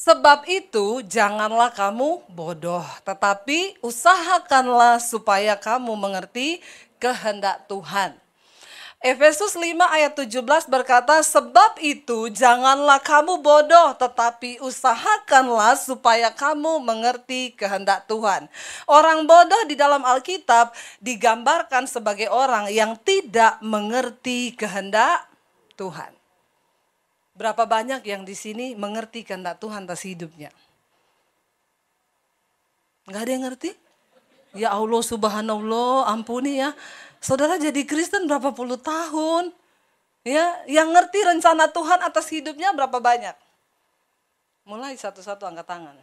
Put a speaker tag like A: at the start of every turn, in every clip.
A: Sebab itu janganlah kamu bodoh, tetapi usahakanlah supaya kamu mengerti kehendak Tuhan. Efesus 5 ayat 17 berkata, sebab itu janganlah kamu bodoh, tetapi usahakanlah supaya kamu mengerti kehendak Tuhan. Orang bodoh di dalam Alkitab digambarkan sebagai orang yang tidak mengerti kehendak Tuhan. Berapa banyak yang di sini mengerti kehendak Tuhan atas hidupnya? Nggak ada yang ngerti? Ya Allah subhanallah, ampuni ya. Saudara jadi Kristen berapa puluh tahun? Ya, yang ngerti rencana Tuhan atas hidupnya berapa banyak? Mulai satu-satu angkat tangan.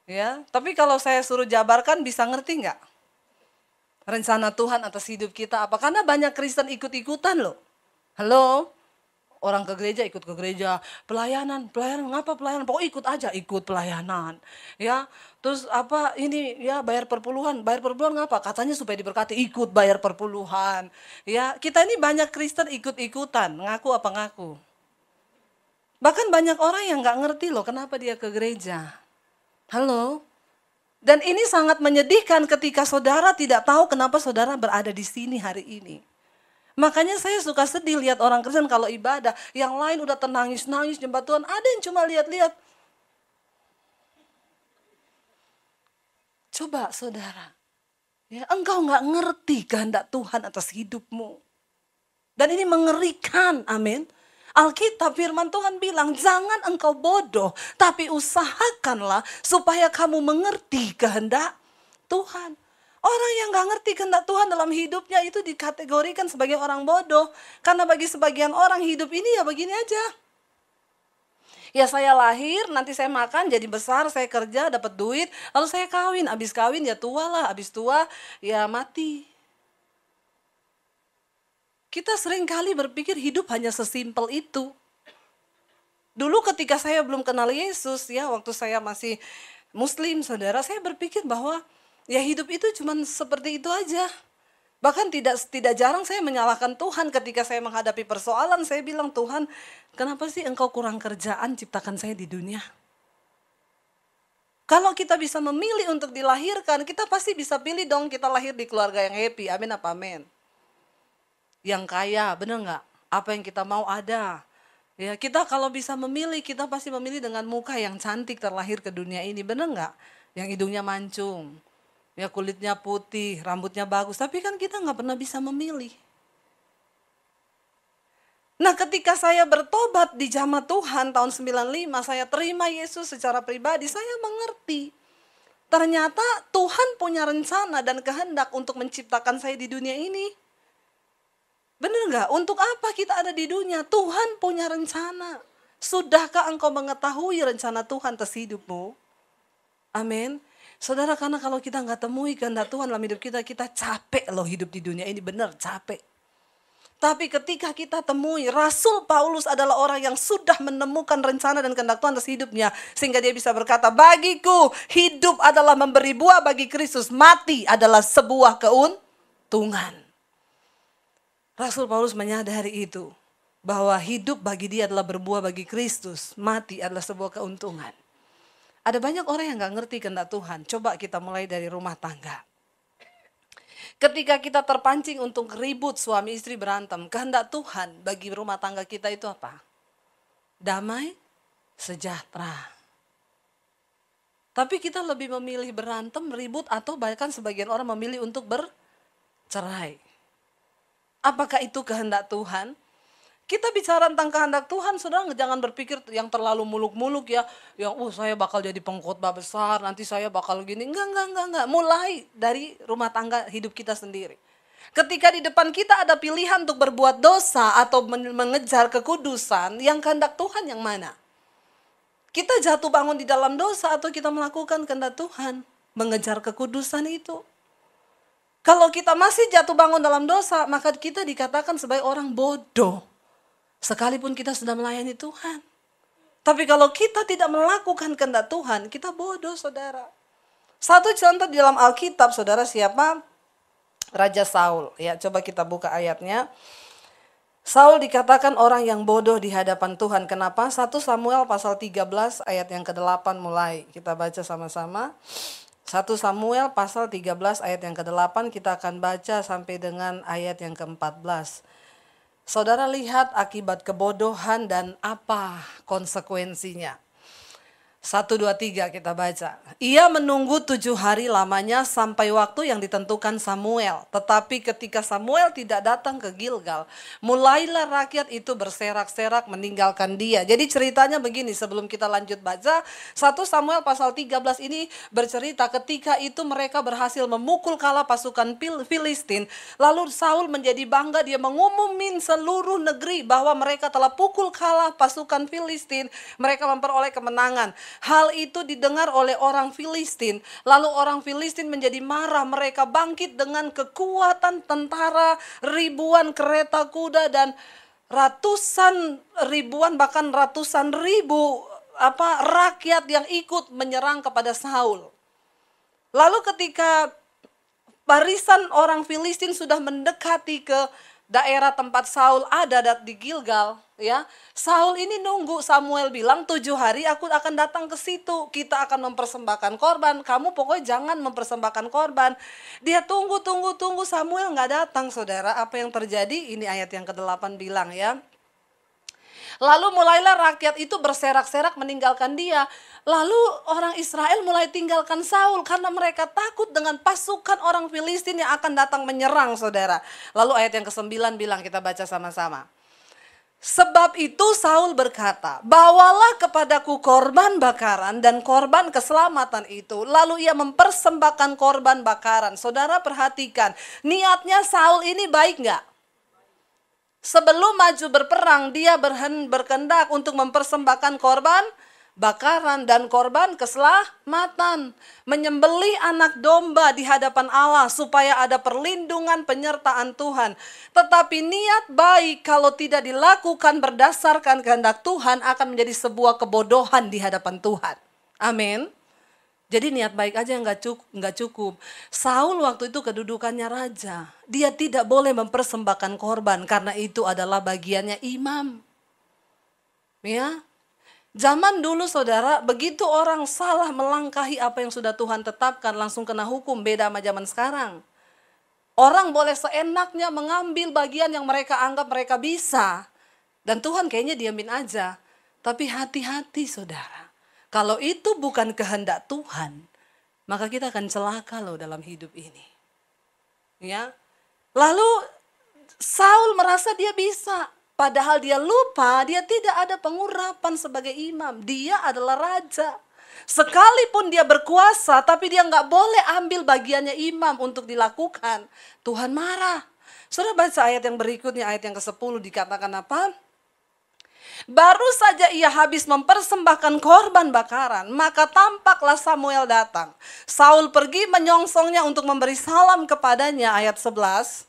A: Ya, tapi kalau saya suruh jabarkan bisa ngerti nggak? Rencana Tuhan atas hidup kita apa? Karena banyak Kristen ikut-ikutan loh. Halo? Orang ke gereja ikut ke gereja, pelayanan ngapa pelayanan? Pokoknya ikut aja, ikut pelayanan. Ya, terus apa ini ya bayar perpuluhan ngapa? Katanya supaya diberkati, ikut bayar perpuluhan. Ya, kita ini banyak Kristen ikut-ikutan, ngaku apa ngaku. Bahkan banyak orang yang nggak ngerti loh kenapa dia ke gereja. Halo? Dan ini sangat menyedihkan ketika saudara tidak tahu kenapa saudara berada di sini hari ini. Makanya saya suka sedih lihat orang Kristen kalau ibadah, yang lain udah tenangis-nangis nyembah Tuhan, ada yang cuma lihat-lihat. Coba saudara, ya, engkau nggak ngerti kehendak Tuhan atas hidupmu. Dan ini mengerikan, amin. Alkitab firman Tuhan bilang, jangan engkau bodoh, tapi usahakanlah supaya kamu mengerti kehendak Tuhan. Orang yang gak ngerti kehendak Tuhan dalam hidupnya itu dikategorikan sebagai orang bodoh. Karena bagi sebagian orang hidup ini ya begini aja. Ya saya lahir, nanti saya makan, jadi besar, saya kerja, dapat duit, lalu saya kawin. Habis kawin ya tua lah, habis tua ya mati. Kita sering kali berpikir hidup hanya sesimpel itu. Dulu ketika saya belum kenal Yesus, ya waktu saya masih Muslim, saudara, saya berpikir bahwa ya hidup itu cuma seperti itu aja. Bahkan tidak jarang saya menyalahkan Tuhan ketika saya menghadapi persoalan. Saya bilang, Tuhan, kenapa sih engkau kurang kerjaan ciptakan saya di dunia? Kalau kita bisa memilih untuk dilahirkan, kita pasti bisa pilih dong kita lahir di keluarga yang happy. Amin apa amin? Yang kaya, bener nggak? Apa yang kita mau ada. Ya, kita kalau bisa memilih, kita pasti memilih dengan muka yang cantik terlahir ke dunia ini. Bener nggak? Yang hidungnya mancung. Ya kulitnya putih, rambutnya bagus, tapi kan kita nggak pernah bisa memilih. Nah ketika saya bertobat di jamaat Tuhan tahun 95, saya terima Yesus secara pribadi, saya mengerti. Ternyata Tuhan punya rencana dan kehendak untuk menciptakan saya di dunia ini. Benar nggak? Untuk apa kita ada di dunia? Tuhan punya rencana. Sudahkah engkau mengetahui rencana Tuhan atas hidupmu? Amin. Saudara, karena kalau kita nggak temui kehendak Tuhan dalam hidup kita, kita capek loh hidup di dunia ini, benar capek. Tapi ketika kita temui, Rasul Paulus adalah orang yang sudah menemukan rencana dan kehendak Tuhan atas hidupnya. Sehingga dia bisa berkata, bagiku hidup adalah memberi buah bagi Kristus, mati adalah sebuah keuntungan. Rasul Paulus menyadari itu, bahwa hidup bagi dia adalah berbuah bagi Kristus, mati adalah sebuah keuntungan. Ada banyak orang yang gak ngerti kehendak Tuhan. Coba kita mulai dari rumah tangga. Ketika kita terpancing untuk ribut suami istri berantem, kehendak Tuhan bagi rumah tangga kita itu apa? Damai, sejahtera. Tapi kita lebih memilih berantem, ribut, atau bahkan sebagian orang memilih untuk bercerai. Apakah itu kehendak Tuhan? Kita bicara tentang kehendak Tuhan, saudara jangan berpikir yang terlalu muluk-muluk ya. Yang saya bakal jadi pengkhotbah besar, nanti saya bakal gini. Enggak. Mulai dari rumah tangga hidup kita sendiri. Ketika di depan kita ada pilihan untuk berbuat dosa atau mengejar kekudusan, yang kehendak Tuhan yang mana? Kita jatuh bangun di dalam dosa atau kita melakukan kehendak Tuhan? Mengejar kekudusan itu. Kalau kita masih jatuh bangun dalam dosa, maka kita dikatakan sebagai orang bodoh. Sekalipun kita sudah melayani Tuhan. Tapi kalau kita tidak melakukan kehendak Tuhan, kita bodoh, saudara. Satu contoh di dalam Alkitab, saudara, siapa? Raja Saul. Ya, coba kita buka ayatnya. Saul dikatakan orang yang bodoh di hadapan Tuhan. Kenapa? 1 Samuel pasal 13 ayat yang ke-8 mulai. Kita baca sama-sama. 1 Samuel pasal 13 ayat yang ke-8 kita akan baca sampai dengan ayat yang ke-14. Saudara lihat akibat kebodohan dan apa konsekuensinya. 1, 2, 3 kita baca. Ia menunggu 7 hari lamanya sampai waktu yang ditentukan Samuel. Tetapi ketika Samuel tidak datang ke Gilgal, mulailah rakyat itu berserak-serak meninggalkan dia. Jadi ceritanya begini, sebelum kita lanjut baca, 1 Samuel pasal 13 ini bercerita ketika itu mereka berhasil memukul kalah pasukan Filistin. Lalu Saul menjadi bangga, dia mengumumin seluruh negeri bahwa mereka telah pukul kalah pasukan Filistin. Mereka memperoleh kemenangan. Hal itu didengar oleh orang Filistin. Lalu orang Filistin menjadi marah. Mereka bangkit dengan kekuatan tentara, ribuan kereta kuda dan ratusan ribuan bahkan ratusan ribu rakyat yang ikut menyerang kepada Saul. Lalu ketika barisan orang Filistin sudah mendekati ke daerah tempat Saul ada di Gilgal, ya. Saul ini nunggu, Samuel bilang 7 hari aku akan datang ke situ. Kita akan mempersembahkan korban. Kamu pokoknya jangan mempersembahkan korban. Dia tunggu Samuel nggak datang, saudara. Apa yang terjadi? Ini ayat yang ke-8 bilang, ya. Lalu mulailah rakyat itu berserak-serak meninggalkan dia. Lalu orang Israel mulai tinggalkan Saul karena mereka takut dengan pasukan orang Filistin yang akan datang menyerang, saudara. Lalu ayat yang ke-9 bilang, kita baca sama-sama. Sebab itu Saul berkata, bawalah kepadaku korban bakaran dan korban keselamatan itu. Lalu ia mempersembahkan korban bakaran. Saudara perhatikan, niatnya Saul ini baik nggak? Sebelum maju berperang, dia berkehendak untuk mempersembahkan korban bakaran dan korban keselamatan. Menyembelih anak domba di hadapan Allah supaya ada perlindungan penyertaan Tuhan. Tetapi niat baik kalau tidak dilakukan berdasarkan kehendak Tuhan akan menjadi sebuah kebodohan di hadapan Tuhan. Amin. Jadi niat baik aja nggak cukup. Saul waktu itu kedudukannya raja. Dia tidak boleh mempersembahkan korban karena itu adalah bagiannya imam. Ya, zaman dulu saudara, begitu orang salah melangkahi apa yang sudah Tuhan tetapkan langsung kena hukum, beda sama zaman sekarang. Orang boleh seenaknya mengambil bagian yang mereka anggap mereka bisa. Dan Tuhan kayaknya diamin aja. Tapi hati-hati saudara. Kalau itu bukan kehendak Tuhan, maka kita akan celaka loh dalam hidup ini. Ya. Lalu Saul merasa dia bisa, padahal dia lupa dia tidak ada pengurapan sebagai imam. Dia adalah raja. Sekalipun dia berkuasa, tapi dia nggak boleh ambil bagiannya imam untuk dilakukan. Tuhan marah. Saudara baca ayat yang berikutnya, ayat yang ke-10 dikatakan apa? Baru saja ia habis mempersembahkan korban bakaran, maka tampaklah Samuel datang. Saul pergi menyongsongnya untuk memberi salam kepadanya, ayat 11.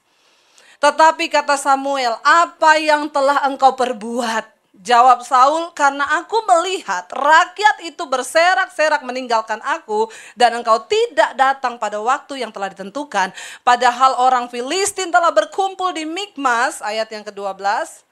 A: Tetapi kata Samuel, apa yang telah engkau perbuat? Jawab Saul, karena aku melihat rakyat itu berserak-serak meninggalkan aku dan engkau tidak datang pada waktu yang telah ditentukan. Padahal orang Filistin telah berkumpul di Mikmas, ayat yang ke-12.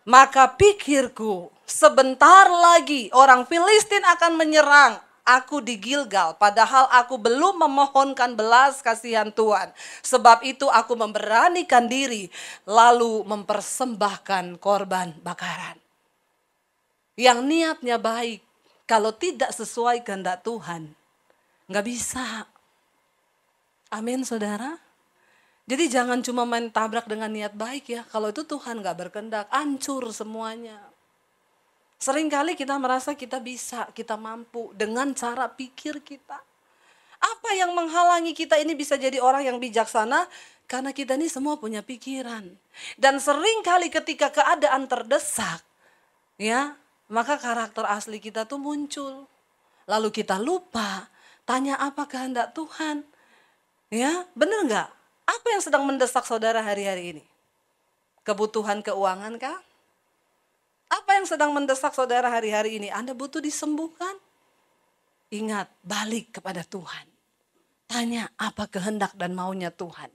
A: Maka pikirku, sebentar lagi orang Filistin akan menyerang aku di Gilgal, padahal aku belum memohonkan belas kasihan Tuhan. Sebab itu aku memberanikan diri, lalu mempersembahkan korban bakaran. Yang niatnya baik, kalau tidak sesuai kehendak Tuhan, nggak bisa. Amin saudara. Jadi jangan cuma main tabrak dengan niat baik ya. Kalau itu Tuhan gak berkehendak, hancur semuanya. Seringkali kita merasa kita bisa, kita mampu dengan cara pikir kita. Apa yang menghalangi kita ini bisa jadi orang yang bijaksana? Karena kita ini semua punya pikiran. Dan seringkali ketika keadaan terdesak, ya, maka karakter asli kita tuh muncul. Lalu kita lupa, tanya apa kehendak Tuhan. Ya, benar gak? Apa yang sedang mendesak saudara hari-hari ini? Kebutuhan keuangan kah? Apa yang sedang mendesak saudara hari-hari ini? Anda butuh disembuhkan? Ingat, balik kepada Tuhan. Tanya apa kehendak dan maunya Tuhan.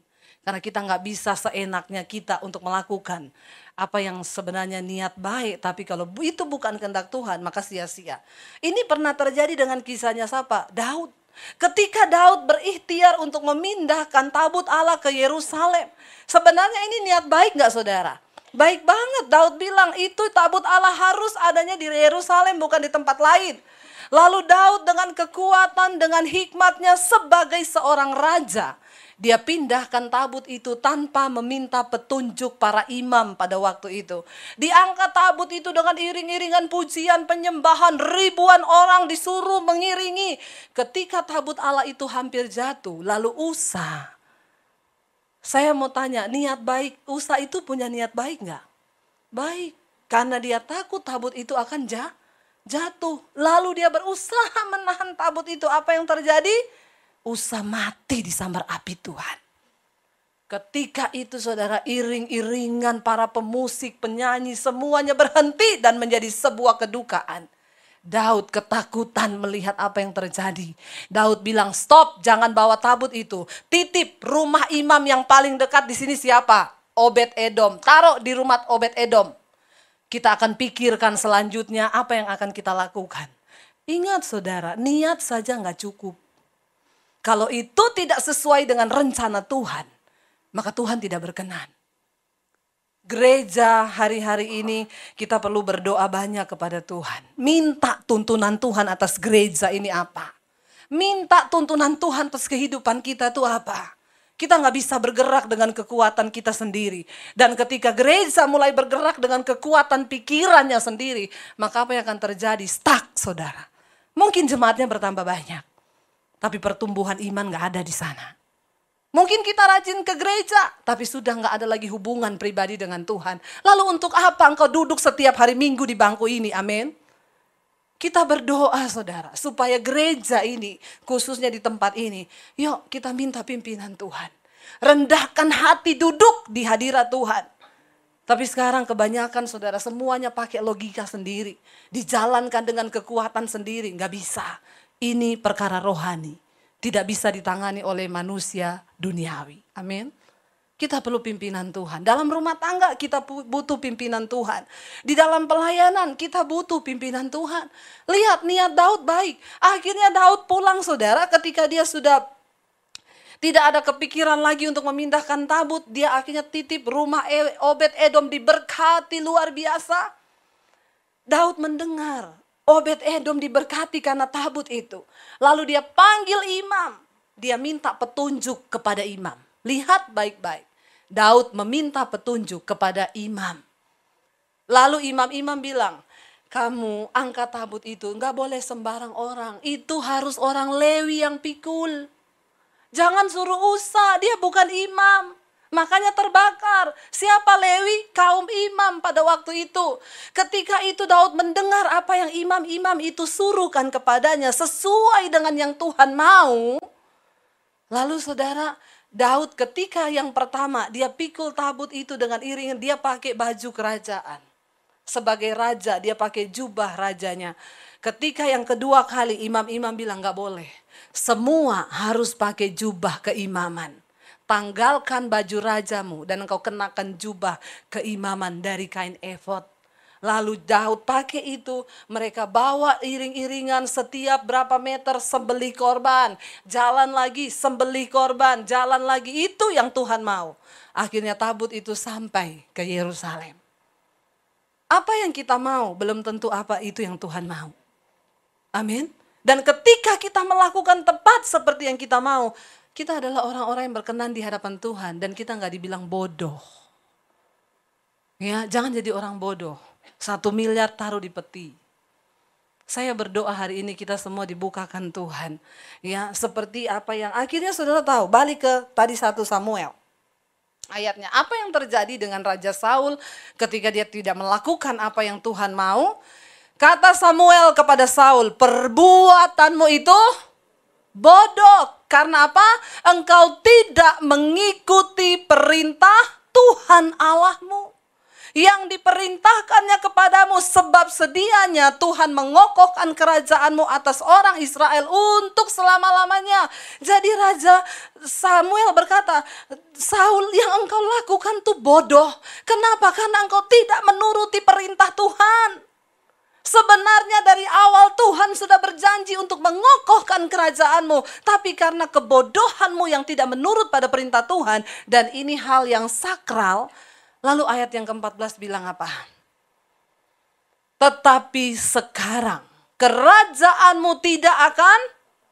A: Karena kita nggak bisa seenaknya kita untuk melakukan apa yang sebenarnya niat baik. Tapi kalau itu bukan kehendak Tuhan, maka sia-sia. Ini pernah terjadi dengan kisahnya siapa? Daud. Ketika Daud berikhtiar untuk memindahkan tabut Allah ke Yerusalem. Sebenarnya ini niat baik nggak saudara? Baik banget. Daud bilang itu tabut Allah harus adanya di Yerusalem, bukan di tempat lain. Lalu Daud dengan kekuatan, dengan hikmatnya sebagai seorang raja, dia pindahkan tabut itu tanpa meminta petunjuk para imam pada waktu itu. Diangkat tabut itu dengan iring-iringan pujian, penyembahan, ribuan orang disuruh mengiringi. Ketika tabut Allah itu hampir jatuh, lalu Usa. Saya mau tanya, niat baik Usa itu punya niat baik nggak? Baik, karena dia takut tabut itu akan jatuh. Lalu dia berusaha menahan tabut itu. Apa yang terjadi? Usa mati disambar api Tuhan. Ketika itu saudara, iring-iringan para pemusik, penyanyi semuanya berhenti dan menjadi sebuah kedukaan. Daud ketakutan melihat apa yang terjadi. Daud bilang, stop, jangan bawa tabut itu. Titip rumah imam yang paling dekat di sini siapa? Obed Edom. Taruh di rumah Obed Edom. Kita akan pikirkan selanjutnya apa yang akan kita lakukan. Ingat saudara, niat saja nggak cukup. Kalau itu tidak sesuai dengan rencana Tuhan, maka Tuhan tidak berkenan. Gereja hari-hari ini kita perlu berdoa banyak kepada Tuhan. Minta tuntunan Tuhan atas gereja ini apa? Minta tuntunan Tuhan atas kehidupan kita itu apa? Kita nggak bisa bergerak dengan kekuatan kita sendiri. Dan ketika gereja mulai bergerak dengan kekuatan pikirannya sendiri, maka apa yang akan terjadi? Stuck saudara. Mungkin jemaatnya bertambah banyak, tapi pertumbuhan iman nggak ada di sana. Mungkin kita rajin ke gereja, tapi sudah nggak ada lagi hubungan pribadi dengan Tuhan. Lalu untuk apa engkau duduk setiap hari Minggu di bangku ini? Amin. Kita berdoa saudara, supaya gereja ini, khususnya di tempat ini, yuk kita minta pimpinan Tuhan. Rendahkan hati duduk di hadirat Tuhan. Tapi sekarang kebanyakan saudara semuanya pakai logika sendiri. Dijalankan dengan kekuatan sendiri, nggak bisa. Ini perkara rohani. Tidak bisa ditangani oleh manusia duniawi. Amin. Kita perlu pimpinan Tuhan. Dalam rumah tangga kita butuh pimpinan Tuhan. Di dalam pelayanan kita butuh pimpinan Tuhan. Lihat niat Daud baik. Akhirnya Daud pulang saudara ketika dia sudah tidak ada kepikiran lagi untuk memindahkan tabut. Dia akhirnya titip rumah Obed Edom diberkati luar biasa. Daud mendengar Obed Edom diberkati karena tabut itu. Lalu dia panggil imam. Dia minta petunjuk kepada imam. Lihat baik-baik. Daud meminta petunjuk kepada imam. Lalu imam-imam bilang, kamu angkat tabut itu nggak boleh sembarang orang. Itu harus orang Lewi yang pikul. Jangan suruh Usa, dia bukan imam. Makanya terbakar. Siapa Lewi? Kaum imam pada waktu itu. Ketika itu Daud mendengar apa yang imam-imam itu suruhkan kepadanya sesuai dengan yang Tuhan mau. Lalu saudara, Daud ketika yang pertama dia pikul tabut itu dengan iringan, dia pakai baju kerajaan. Sebagai raja dia pakai jubah rajanya. Ketika yang kedua kali imam-imam bilang gak boleh. Semua harus pakai jubah keimaman. Tanggalkan baju rajamu dan engkau kenakan jubah keimaman dari kain efod. Lalu Daud pakai itu, mereka bawa iring-iringan setiap berapa meter sembelih korban. Jalan lagi, sembelih korban, jalan lagi. Itu yang Tuhan mau. Akhirnya tabut itu sampai ke Yerusalem. Apa yang kita mau belum tentu apa itu yang Tuhan mau. Amin. Dan ketika kita melakukan tepat seperti yang kita mau, kita adalah orang-orang yang berkenan di hadapan Tuhan dan kita nggak dibilang bodoh. Ya, jangan jadi orang bodoh. 1 miliar taruh di peti. Saya berdoa hari ini kita semua dibukakan Tuhan. Ya, seperti apa yang akhirnya saudara tahu. Balik ke tadi 1 Samuel. Ayatnya, apa yang terjadi dengan Raja Saul ketika dia tidak melakukan apa yang Tuhan mau? Kata Samuel kepada Saul, perbuatanmu itu bodoh. Karena apa? Engkau tidak mengikuti perintah Tuhan Allahmu. yang diperintahkannya kepadamu, sebab sedianya Tuhan mengokohkan kerajaanmu atas orang Israel untuk selama-lamanya. Jadi Raja Samuel berkata, Saul, yang engkau lakukan tuh bodoh. Kenapa? Karena engkau tidak menuruti perintah Tuhan. Sebenarnya dari awal Tuhan sudah berjanji untuk mengokohkan kerajaanmu. Tapi karena kebodohanmu yang tidak menurut pada perintah Tuhan. Dan ini hal yang sakral. Lalu ayat yang ke-14 bilang apa? Tetapi sekarang kerajaanmu tidak akan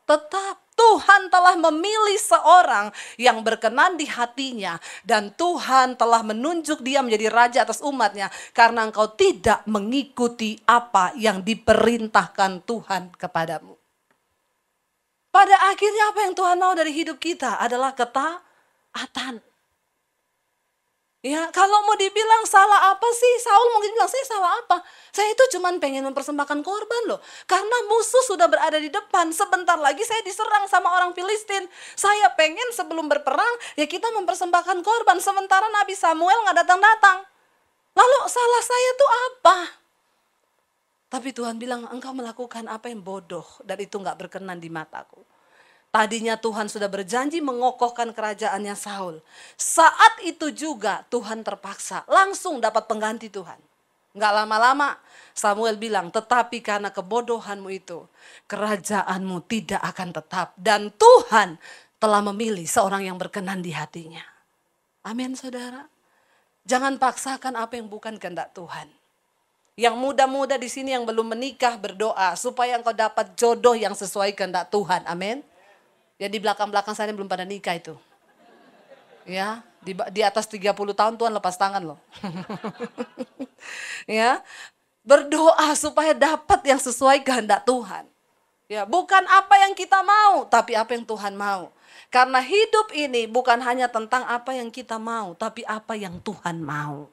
A: tetap. Tuhan telah memilih seorang yang berkenan di hatinya. Dan Tuhan telah menunjuk dia menjadi raja atas umatnya. Karena engkau tidak mengikuti apa yang diperintahkan Tuhan kepadamu. Pada akhirnya apa yang Tuhan mau dari hidup kita adalah ketaatan. Ya, kalau mau dibilang salah apa sih? Saul mungkin bilang, saya salah apa? Saya itu cuma pengen mempersembahkan korban loh. Karena musuh sudah berada di depan. Sebentar lagi saya diserang sama orang Filistin. Saya pengen sebelum berperang, ya kita mempersembahkan korban. Sementara Nabi Samuel gak datang-datang. Lalu salah saya tuh apa? Tapi Tuhan bilang, engkau melakukan apa yang bodoh. Dan itu gak berkenan di mataku. Tadinya Tuhan sudah berjanji mengokohkan kerajaannya Saul. Saat itu juga Tuhan terpaksa langsung dapat pengganti Tuhan. Nggak lama-lama Samuel bilang, tetapi karena kebodohanmu itu, kerajaanmu tidak akan tetap. Dan Tuhan telah memilih seorang yang berkenan di hatinya. Amin saudara. Jangan paksakan apa yang bukan kehendak Tuhan. Yang muda-muda di sini yang belum menikah berdoa supaya engkau dapat jodoh yang sesuai kehendak Tuhan. Amin. Ya di belakang-belakang sana belum pada nikah itu. Ya, di atas 30 tahun Tuhan lepas tangan loh. Ya, berdoa supaya dapat yang sesuai kehendak Tuhan. Ya, bukan apa yang kita mau, tapi apa yang Tuhan mau. Karena hidup ini bukan hanya tentang apa yang kita mau, tapi apa yang Tuhan mau.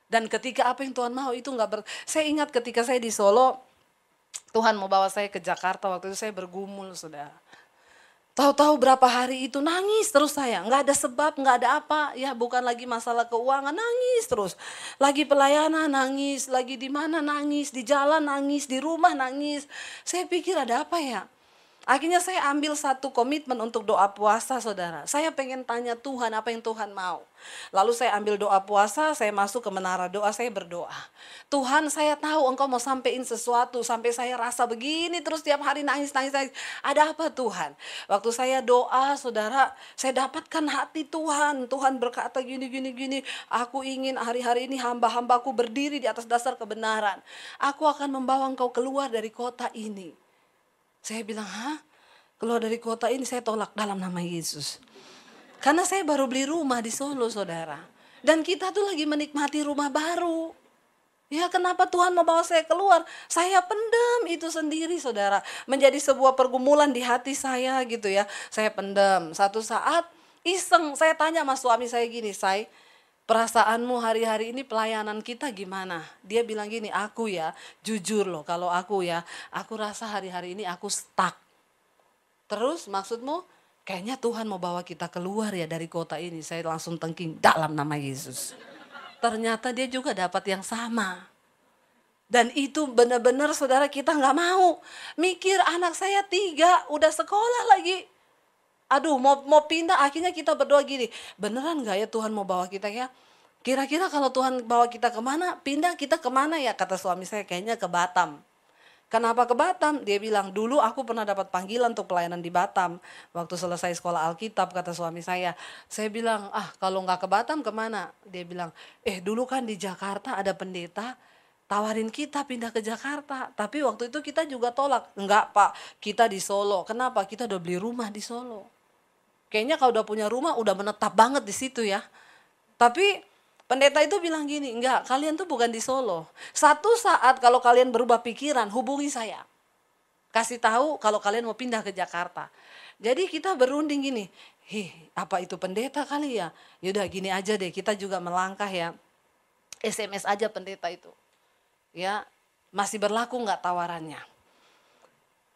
A: Dan ketika apa yang Tuhan mau itu saya ingat ketika saya di Solo, Tuhan mau bawa saya ke Jakarta, waktu itu saya bergumul saudara. Tahu-tahu berapa hari itu nangis terus saya. Nggak ada sebab, nggak ada apa. Ya bukan lagi masalah keuangan, nangis terus. Lagi pelayanan nangis, lagi di mana nangis, di jalan nangis, di rumah nangis. Saya pikir ada apa ya? Akhirnya saya ambil satu komitmen untuk doa puasa saudara. Saya pengen tanya Tuhan apa yang Tuhan mau. Lalu saya ambil doa puasa, saya masuk ke menara doa, saya berdoa. Tuhan, saya tahu engkau mau sampein sesuatu. Sampai saya rasa begini terus tiap hari nangis. Ada apa Tuhan? Waktu saya doa saudara, saya dapatkan hati Tuhan. Tuhan berkata gini. Aku ingin hari-hari ini hamba-hambaku berdiri di atas dasar kebenaran. Aku akan membawa engkau keluar dari kota ini. Saya bilang, keluar dari kota ini saya tolak dalam nama Yesus. Karena saya baru beli rumah di Solo saudara. Dan kita tuh lagi menikmati rumah baru. Ya kenapa Tuhan mau bawa saya keluar? Saya pendam itu sendiri saudara. Menjadi sebuah pergumulan di hati saya gitu ya. Saya pendam. Satu saat iseng saya tanya sama suami saya gini, perasaanmu hari-hari ini pelayanan kita gimana? Dia bilang gini, aku ya jujur loh kalau aku rasa hari-hari ini aku stuck. Terus maksudmu kayaknya Tuhan mau bawa kita keluar ya dari kota ini. Saya langsung tengking dalam nama Yesus. Ternyata dia juga dapat yang sama. Dan itu benar-benar saudara kita gak mau. Mikir anak saya 3 udah sekolah lagi. Aduh mau pindah, akhirnya kita berdoa gini, beneran gak ya Tuhan mau bawa kita ya? Kira-kira kalau Tuhan bawa kita kemana, pindah kita kemana ya? Kata suami saya, kayaknya ke Batam. Kenapa ke Batam? Dia bilang, dulu aku pernah dapat panggilan untuk pelayanan di Batam. Waktu selesai sekolah Alkitab, kata suami saya. Saya bilang, kalau gak ke Batam kemana? Dia bilang, dulu kan di Jakarta ada pendeta, tawarin kita pindah ke Jakarta. Tapi waktu itu kita juga tolak. Enggak Pak, kita di Solo. Kenapa? Kita udah beli rumah di Solo. Kayaknya kalau udah punya rumah udah menetap banget di situ ya. Tapi pendeta itu bilang gini, enggak, kalian tuh bukan di Solo. Satu saat kalau kalian berubah pikiran, hubungi saya. Kasih tahu kalau kalian mau pindah ke Jakarta. Jadi kita berunding gini, apa itu pendeta kali ya? Yaudah gini aja deh, kita juga melangkah ya. SMS aja pendeta itu. Ya, masih berlaku enggak tawarannya?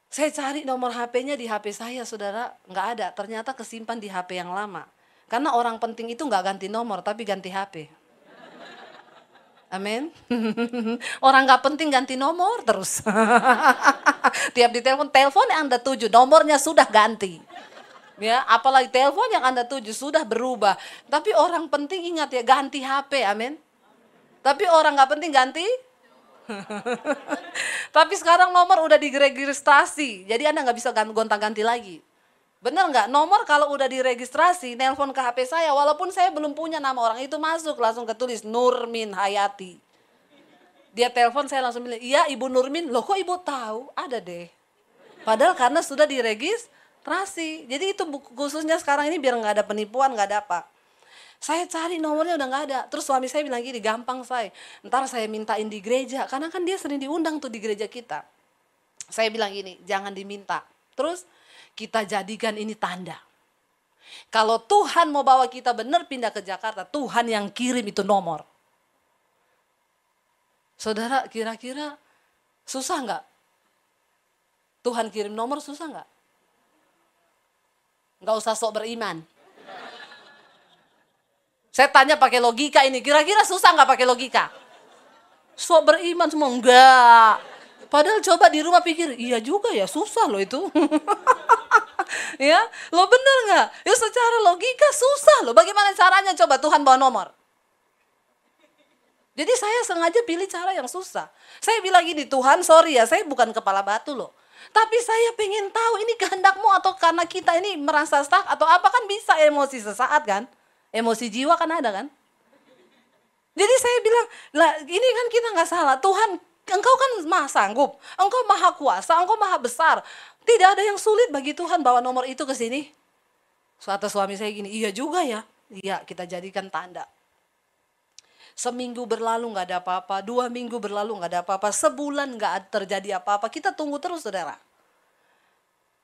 A: Saya cari nomor HP-nya di HP saya, saudara, nggak ada. Ternyata kesimpan di HP yang lama. Karena orang penting itu nggak ganti nomor, tapi ganti HP. Amin. Orang nggak penting ganti nomor terus. Tiap di telepon yang Anda tuju, nomornya sudah ganti. Ya, apalagi telepon yang Anda tuju sudah berubah. Tapi orang penting ingat ya, ganti HP, amin. Tapi orang nggak penting ganti. Tapi sekarang nomor udah diregistrasi, jadi Anda nggak bisa gonta-ganti lagi. Bener nggak? Nomor kalau udah diregistrasi, nelpon ke HP saya, walaupun saya belum punya nama orang itu, masuk langsung ketulis Nurmin Hayati. Dia telepon, saya langsung bilang, iya Ibu Nurmin. Loh kok Ibu tahu? Ada deh. Padahal karena sudah diregistrasi. Jadi itu khususnya sekarang ini biar nggak ada penipuan, nggak ada apa. Saya cari nomornya udah nggak ada. Terus suami saya bilang gini, gampang saya. Ntar saya mintain di gereja, karena kan dia sering diundang tuh di gereja kita. Saya bilang gini, jangan diminta. Terus kita jadikan ini tanda. Kalau Tuhan mau bawa kita benar pindah ke Jakarta, Tuhan yang kirim itu nomor. Saudara, kira-kira susah nggak? Tuhan kirim nomor susah nggak? Nggak usah sok beriman. Saya tanya pakai logika ini, kira-kira susah nggak pakai logika? Sok beriman semua, enggak. Padahal coba di rumah pikir, iya juga ya, susah loh itu. Ya, lo bener nggak? Ya secara logika susah loh. Bagaimana caranya coba Tuhan bawa nomor? Jadi saya sengaja pilih cara yang susah. Saya bilang gini, Tuhan sorry ya, saya bukan kepala batu loh. Tapi saya pengen tahu ini kehendakmu atau karena kita ini merasa stuck atau apa, kan bisa emosi sesaat kan? Emosi jiwa kan ada kan? Jadi saya bilang, lah ini kan kita nggak salah. Tuhan, Engkau kan maha sanggup, Engkau maha kuasa, Engkau maha besar. Tidak ada yang sulit bagi Tuhan bawa nomor itu ke sini. Suatu suami saya gini, iya juga ya. Iya, kita jadikan tanda. Seminggu berlalu nggak ada apa-apa, 2 minggu berlalu nggak ada apa-apa, sebulan nggak terjadi apa-apa. Kita tunggu terus saudara.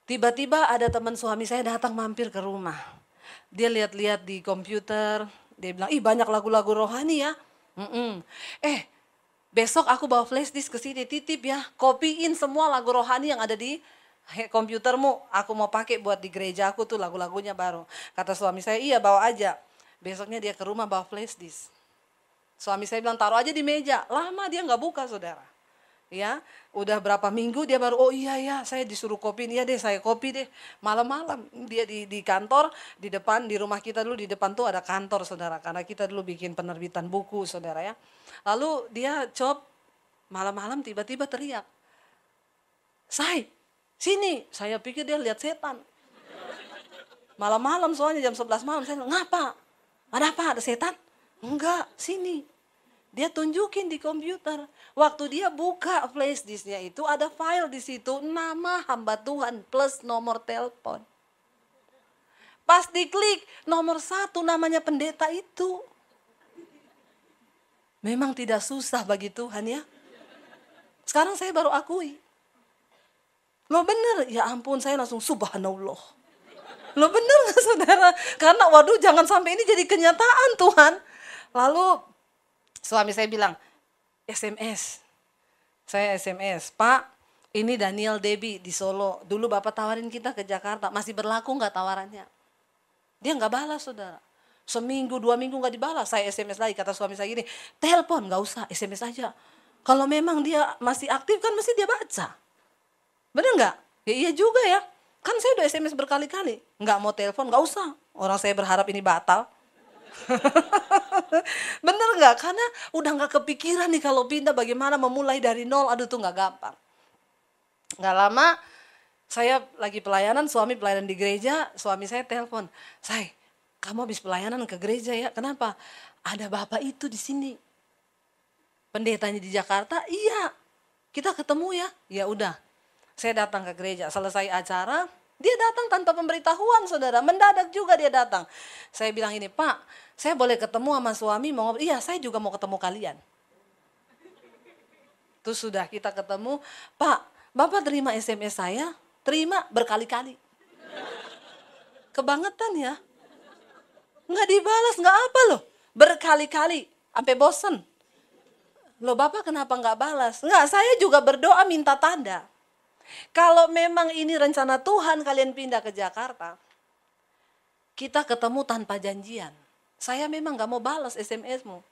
A: Tiba-tiba ada teman suami saya datang mampir ke rumah. Dia lihat-lihat di komputer, dia bilang, ih banyak lagu-lagu rohani ya. Besok aku bawa flash disk ke sini, titip ya, kopiin semua lagu rohani yang ada di komputermu. Aku mau pakai buat di gereja aku tuh lagu-lagunya baru. Kata suami saya, iya bawa aja. Besoknya dia ke rumah bawa flash disk. Suami saya bilang taruh aja di meja. Lama dia nggak buka saudara. Ya, udah berapa minggu dia baru, oh iya ya saya disuruh kopiin, iya deh saya kopi deh. Malam-malam dia di kantor, di depan, di rumah kita dulu di depan tuh ada kantor saudara. Karena kita dulu bikin penerbitan buku saudara ya. Lalu dia malam-malam tiba-tiba teriak, sini. Saya pikir dia lihat setan. Malam-malam soalnya jam 11 malam, saya bilang, ngapa? Ada apa? Ada setan? Enggak, sini. Dia tunjukin di komputer. Waktu dia buka flash disknya itu ada file di situ, nama hamba Tuhan plus nomor telepon. Pas diklik, nomor 1 namanya pendeta itu. Memang tidak susah bagi Tuhan ya. Sekarang saya baru akui. Lo bener, ya ampun saya langsung subhanallah. Lo bener gak saudara? Karena waduh jangan sampai ini jadi kenyataan Tuhan. Lalu suami saya bilang, SMS. Saya SMS, Pak ini Daniel Debbie di Solo. Dulu Bapak tawarin kita ke Jakarta, masih berlaku gak tawarannya? Dia gak balas saudara. Seminggu, 2 minggu gak dibalas. Saya SMS lagi, kata suami saya gini, telepon gak usah, SMS aja. Kalau memang dia masih aktif kan mesti dia baca. Bener gak? Ya iya juga ya. Kan saya udah SMS berkali-kali. Gak mau telepon, gak usah. Orang saya berharap ini batal. Bener nggak? Karena udah nggak kepikiran nih kalau pindah bagaimana memulai dari nol. Aduh tuh nggak gampang. Nggak lama saya lagi pelayanan, suami pelayanan di gereja, suami saya telepon, kamu habis pelayanan ke gereja ya? Kenapa? Ada bapak itu di sini. Pendetanya di Jakarta, iya. Kita ketemu ya. Ya udah. Saya datang ke gereja. Selesai acara, dia datang tanpa pemberitahuan saudara, mendadak juga dia datang. Saya bilang ini, Pak, saya boleh ketemu sama suami mau ngobrol? Iya, saya juga mau ketemu kalian. Terus sudah kita ketemu, Pak, Bapak terima SMS saya? Terima berkali-kali. Kebangetan ya. Nggak dibalas, nggak apa loh. Berkali-kali, sampai bosen. Loh Bapak kenapa nggak balas? Nggak, saya juga berdoa minta tanda. Kalau memang ini rencana Tuhan kalian pindah ke Jakarta, kita ketemu tanpa janjian. Saya memang gak mau balas SMS-mu.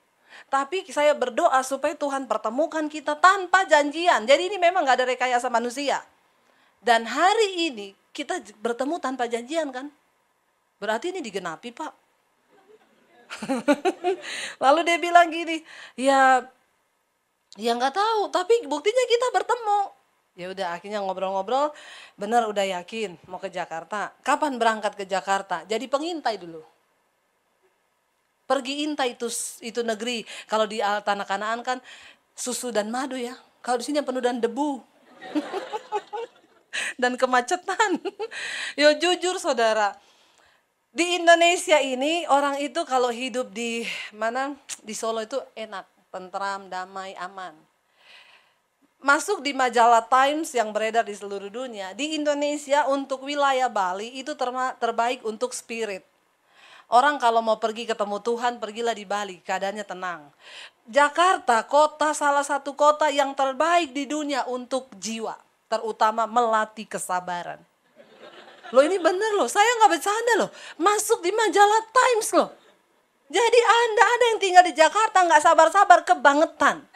A: Tapi saya berdoa supaya Tuhan pertemukan kita tanpa janjian. Jadi ini memang gak ada rekayasa manusia. Dan hari ini kita bertemu tanpa janjian kan? Berarti ini digenapi, Pak. Lalu dia bilang gini, ya nggak tahu, tapi buktinya kita bertemu. Ya udah, akhirnya ngobrol-ngobrol, benar udah yakin mau ke Jakarta. Kapan berangkat ke Jakarta? Jadi pengintai dulu. Pergi intai itu negeri. Kalau di tanah Kanaan kan susu dan madu ya. Kalau di sini penuh dan debu. Dan kemacetan. Yo jujur saudara, di Indonesia ini orang itu kalau hidup di Solo itu enak, tentram, damai, aman. Masuk di majalah Times yang beredar di seluruh dunia, di Indonesia untuk wilayah Bali itu terbaik untuk spirit. Orang kalau mau pergi ketemu Tuhan, pergilah di Bali, keadaannya tenang. Jakarta, salah satu kota yang terbaik di dunia untuk jiwa, terutama melatih kesabaran. Loh ini bener loh, saya nggak bercanda loh, masuk di majalah Times loh. Jadi ada yang tinggal di Jakarta nggak sabar-sabar kebangetan.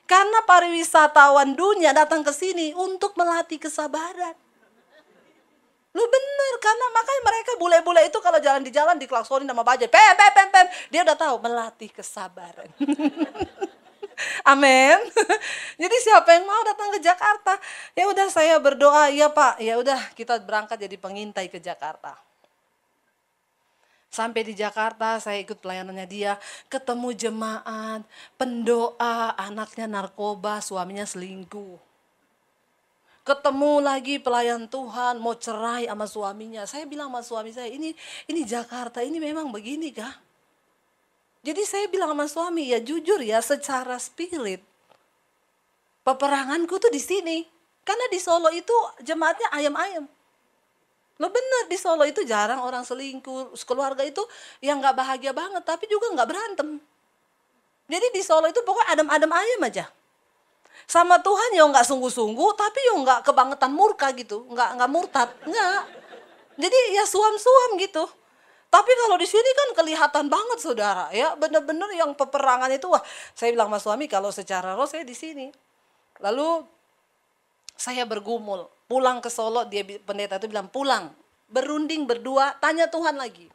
A: Karena pariwisatawan dunia datang ke sini untuk melatih kesabaran. Lu bener, karena makanya mereka bule-bule itu kalau jalan di jalan diklaksonin sama bajai. Pem. Dia udah tahu melatih kesabaran. Amin. Jadi siapa yang mau datang ke Jakarta? Ya udah saya berdoa, ya Pak. Ya udah kita berangkat jadi pengintai ke Jakarta. Sampai di Jakarta saya ikut pelayanannya dia, ketemu jemaat, pendoa, anaknya narkoba, suaminya selingkuh. Ketemu lagi pelayan Tuhan mau cerai sama suaminya. Saya bilang sama suami saya, ini Jakarta ini memang begini kah? Jadi saya bilang sama suami, ya jujur ya secara spirit, peperanganku tuh di sini. Karena di Solo itu jemaatnya ayam-ayam. Lo bener, di Solo itu jarang orang selingkuh, keluarga itu yang gak bahagia banget, tapi juga gak berantem. Jadi di Solo itu pokoknya adem-adem ayam aja. Sama Tuhan ya nggak sungguh-sungguh, tapi ya nggak kebangetan murka gitu, nggak murtad, nggak. Jadi ya suam-suam gitu. Tapi kalau di sini kan kelihatan banget saudara, ya bener-bener yang peperangan itu, wah saya bilang sama suami kalau secara roh saya di sini. Lalu saya bergumul, pulang ke Solo, pendeta itu bilang pulang, berunding berdua, tanya Tuhan lagi.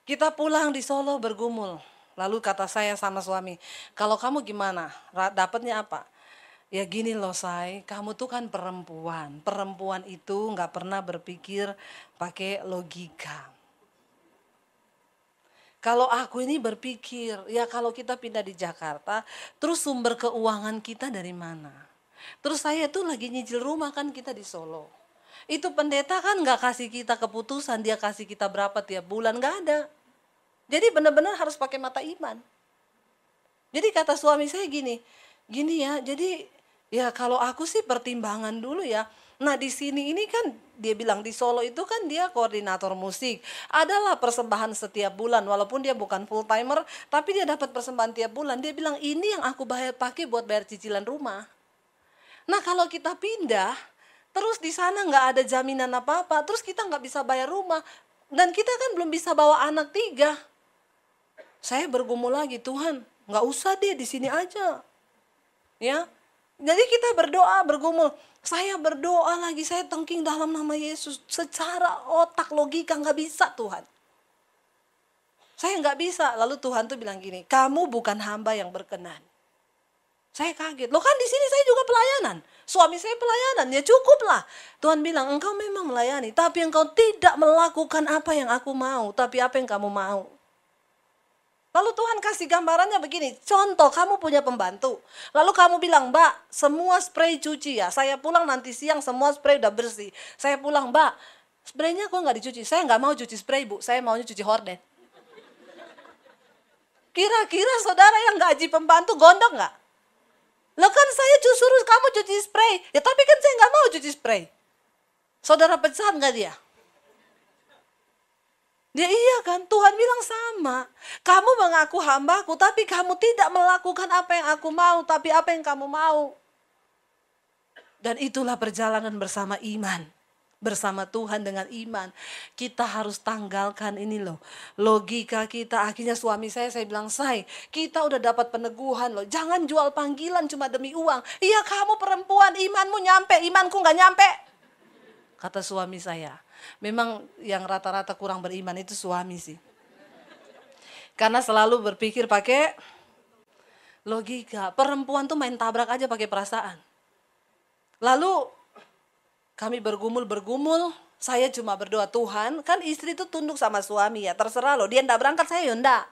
A: Kita pulang di Solo bergumul. Lalu kata saya sama suami, kalau kamu gimana? Dapatnya apa? Ya gini loh say, kamu tuh kan perempuan. Perempuan itu gak pernah berpikir pakai logika. Kalau aku ini berpikir, ya kalau kita pindah di Jakarta, terus sumber keuangan kita dari mana? Terus saya tuh lagi nyicil rumah kan kita di Solo. Itu pendeta kan gak kasih kita keputusan, dia kasih kita berapa tiap bulan, gak ada. Jadi benar-benar harus pakai mata iman. Jadi kata suami saya gini ya, jadi ya kalau aku sih pertimbangan dulu ya. Nah di sini ini kan dia bilang di Solo itu kan dia koordinator musik. Adalah persembahan setiap bulan, walaupun dia bukan full timer, tapi dia dapat persembahan tiap bulan. Dia bilang ini yang aku pakai buat bayar cicilan rumah. Nah kalau kita pindah, terus di sana nggak ada jaminan apa-apa, terus kita nggak bisa bayar rumah. Dan kita kan belum bisa bawa anak 3. Saya bergumul lagi, Tuhan, nggak usah deh di sini aja, ya. Jadi kita berdoa, bergumul. Saya berdoa lagi, saya tengking dalam nama Yesus. Secara otak logika nggak bisa Tuhan. Saya nggak bisa. Lalu Tuhan tuh bilang gini, kamu bukan hamba yang berkenan. Saya kaget, loh kan di sini saya juga pelayanan. Suami saya pelayanan, ya cukuplah. Tuhan bilang, engkau memang melayani, tapi engkau tidak melakukan apa yang aku mau, tapi apa yang kamu mau. Lalu Tuhan kasih gambarannya begini, contoh kamu punya pembantu. Lalu kamu bilang, Mbak, semua spray cuci ya. Saya pulang nanti siang semua spray udah bersih. Saya pulang, Mbak, spraynya kok nggak dicuci? Saya nggak mau cuci spray Bu, saya maunya cuci horden. Kira-kira saudara yang gaji pembantu gondok nggak? Loh kan saya suruh kamu cuci spray. Ya tapi kan saya nggak mau cuci spray. Saudara pecat nggak dia? Dia iya kan, Tuhan bilang sama. Kamu mengaku hambaku, tapi kamu tidak melakukan apa yang aku mau, tapi apa yang kamu mau. Dan itulah perjalanan bersama iman. bersama Tuhan dengan iman. Kita harus tanggalkan ini loh, logika kita. Akhirnya suami saya bilang, "Say, kita udah dapat peneguhan loh, jangan jual panggilan cuma demi uang." "Iya, kamu perempuan, imanmu nyampe, imanku gak nyampe," kata suami saya. Memang yang rata-rata kurang beriman itu suami sih, karena selalu berpikir pakai logika. Perempuan tuh main tabrak aja pakai perasaan. Lalu kami bergumul, saya cuma berdoa, "Tuhan," kan istri itu tunduk sama suami ya, terserah loh, dia ndak berangkat, saya ya ndak.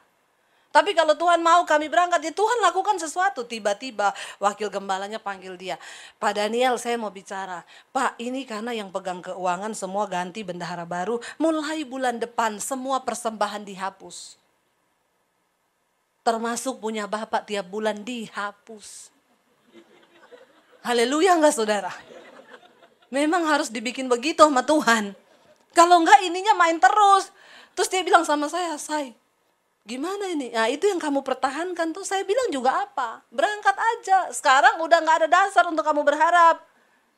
A: Tapi kalau Tuhan mau kami berangkat, ya Tuhan lakukan sesuatu. Tiba-tiba wakil gembalanya panggil dia, "Pak Daniel, saya mau bicara." "Pak, ini karena yang pegang keuangan semua ganti bendahara baru, mulai bulan depan semua persembahan dihapus. Termasuk punya Bapak tiap bulan dihapus." Haleluya enggak saudara? Memang harus dibikin begitu sama Tuhan. Kalau enggak ininya main terus. Terus dia bilang sama saya, "Say, gimana ini?" "Nah, itu yang kamu pertahankan tuh." Saya bilang juga apa? Berangkat aja. Sekarang udah enggak ada dasar untuk kamu berharap.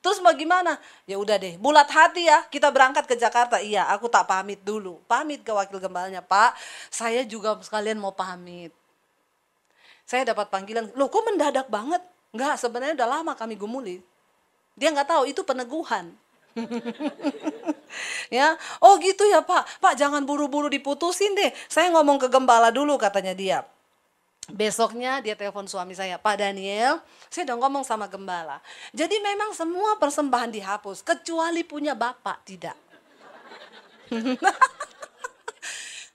A: Terus mau gimana? "Ya udah deh, bulat hati ya, kita berangkat ke Jakarta." "Iya, aku tak pamit dulu." Pamit ke wakil gembalanya, "Pak, saya juga sekalian mau pamit." Saya dapat panggilan, "Loh kok mendadak banget?" "Enggak, sebenarnya udah lama kami gumuli." Dia nggak tahu itu peneguhan. Ya, "Oh gitu ya Pak, Pak jangan buru-buru diputusin deh. Saya ngomong ke gembala dulu," katanya dia. Besoknya dia telepon suami saya, "Pak Daniel, saya udah ngomong sama gembala. Jadi memang semua persembahan dihapus, kecuali punya Bapak tidak."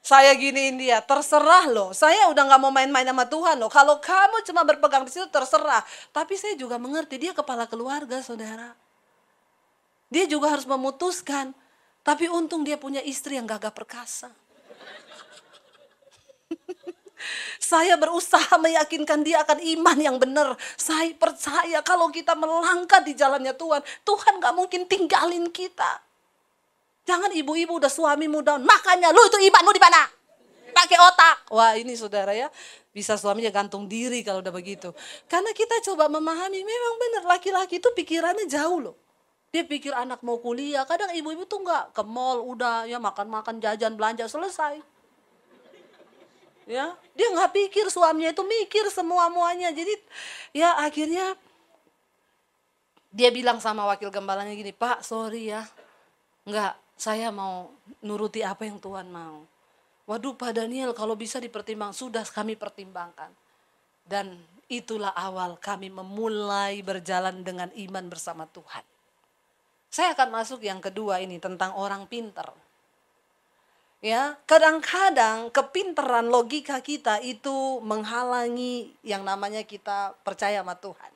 A: Saya giniin dia, "Terserah loh, saya udah nggak mau main-main sama Tuhan loh. Kalau kamu cuma berpegang di situ terserah." Tapi saya juga mengerti, dia kepala keluarga saudara. Dia juga harus memutuskan. Tapi untung dia punya istri yang gagah perkasa. Saya berusaha meyakinkan dia akan iman yang benar. Saya percaya kalau kita melangkah di jalannya Tuhan, Tuhan gak mungkin tinggalin kita. Jangan ibu-ibu udah suami muda, "Makanya lu itu imanmu di mana? Pakai otak." Wah ini saudara ya, bisa suaminya gantung diri kalau udah begitu. Karena kita coba memahami, memang benar laki-laki itu pikirannya jauh loh. Dia pikir anak mau kuliah, kadang ibu-ibu tuh enggak, ke mall udah ya makan-makan, jajan, belanja, selesai. Ya, dia nggak pikir suaminya itu mikir semua-muanya. Jadi ya akhirnya dia bilang sama wakil gembalanya gini, "Pak, sorry ya. Enggak, saya mau nuruti apa yang Tuhan mau." "Waduh Pak Daniel, kalau bisa dipertimbangkan." "Sudah kami pertimbangkan." Dan itulah awal kami memulai berjalan dengan iman bersama Tuhan. Saya akan masuk yang kedua ini tentang orang pintar. Ya, kadang-kadang kepintaran logika kita itu menghalangi yang namanya kita percaya sama Tuhan.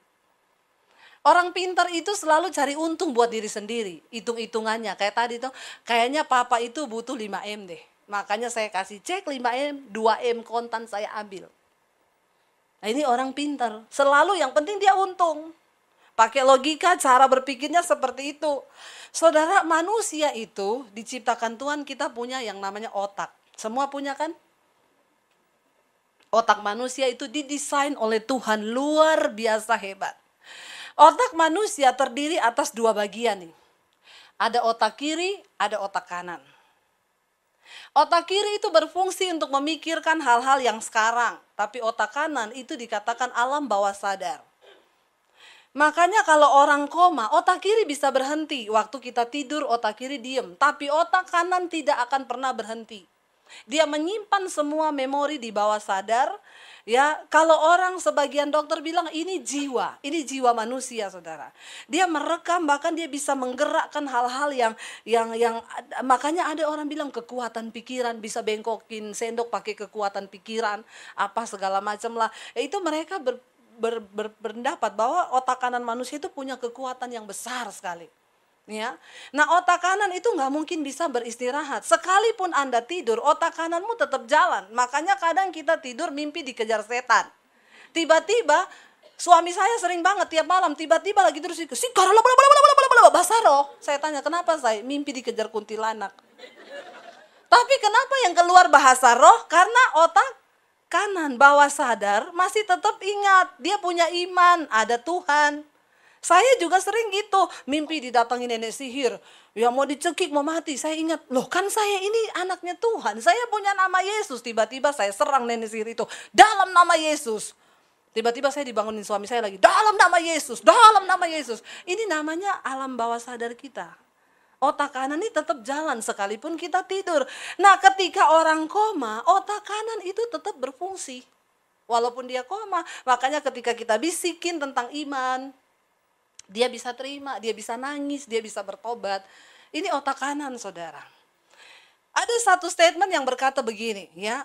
A: Orang pintar itu selalu cari untung buat diri sendiri, hitung-hitungannya. Kayak tadi tuh, kayaknya papa itu butuh 5M deh. Makanya saya kasih cek 5M, 2M kontan saya ambil. Nah ini orang pintar, selalu yang penting dia untung. Pakai logika, cara berpikirnya seperti itu. Saudara, manusia itu diciptakan Tuhan, kita punya yang namanya otak. Semua punya kan? Otak manusia itu didesain oleh Tuhan, luar biasa hebat. Otak manusia terdiri atas dua bagian nih. Ada otak kiri, ada otak kanan. Otak kiri itu berfungsi untuk memikirkan hal-hal yang sekarang. Tapi otak kanan itu dikatakan alam bawah sadar. Makanya kalau orang koma, otak kiri bisa berhenti. Waktu kita tidur, otak kiri diem. Tapi otak kanan tidak akan pernah berhenti. Dia menyimpan semua memori di bawah sadar. Ya, kalau orang sebagian dokter bilang ini jiwa manusia, saudara. Dia merekam, bahkan dia bisa menggerakkan hal-hal yang makanya ada orang bilang kekuatan pikiran, bisa bengkokin sendok pakai kekuatan pikiran, apa segala macam lah. Itu mereka berpendapat bahwa otak kanan manusia itu punya kekuatan yang besar sekali. Ya, nah otak kanan itu nggak mungkin bisa beristirahat. Sekalipun Anda tidur, otak kananmu tetap jalan. Makanya kadang kita tidur mimpi dikejar setan. Tiba-tiba suami saya sering banget tiap malam tiba-tiba lagi terus bahasa roh. Saya tanya kenapa saya mimpi dikejar kuntilanak. Tapi kenapa yang keluar bahasa roh? Karena otak kanan bawah sadar masih tetap ingat dia punya iman, ada Tuhan. Saya juga sering gitu, mimpi didatangi nenek sihir, ya mau dicekik, mau mati. Saya ingat, loh kan saya ini anaknya Tuhan, saya punya nama Yesus. Tiba-tiba saya serang nenek sihir itu, dalam nama Yesus. Tiba-tiba saya dibangunin suami saya lagi, dalam nama Yesus, dalam nama Yesus. Ini namanya alam bawah sadar kita. Otak kanan ini tetap jalan sekalipun kita tidur. Nah, ketika orang koma, otak kanan itu tetap berfungsi. Walaupun dia koma, makanya ketika kita bisikin tentang iman, dia bisa terima, dia bisa nangis, dia bisa bertobat. Ini otak kanan, saudara. Ada satu statement yang berkata begini, ya.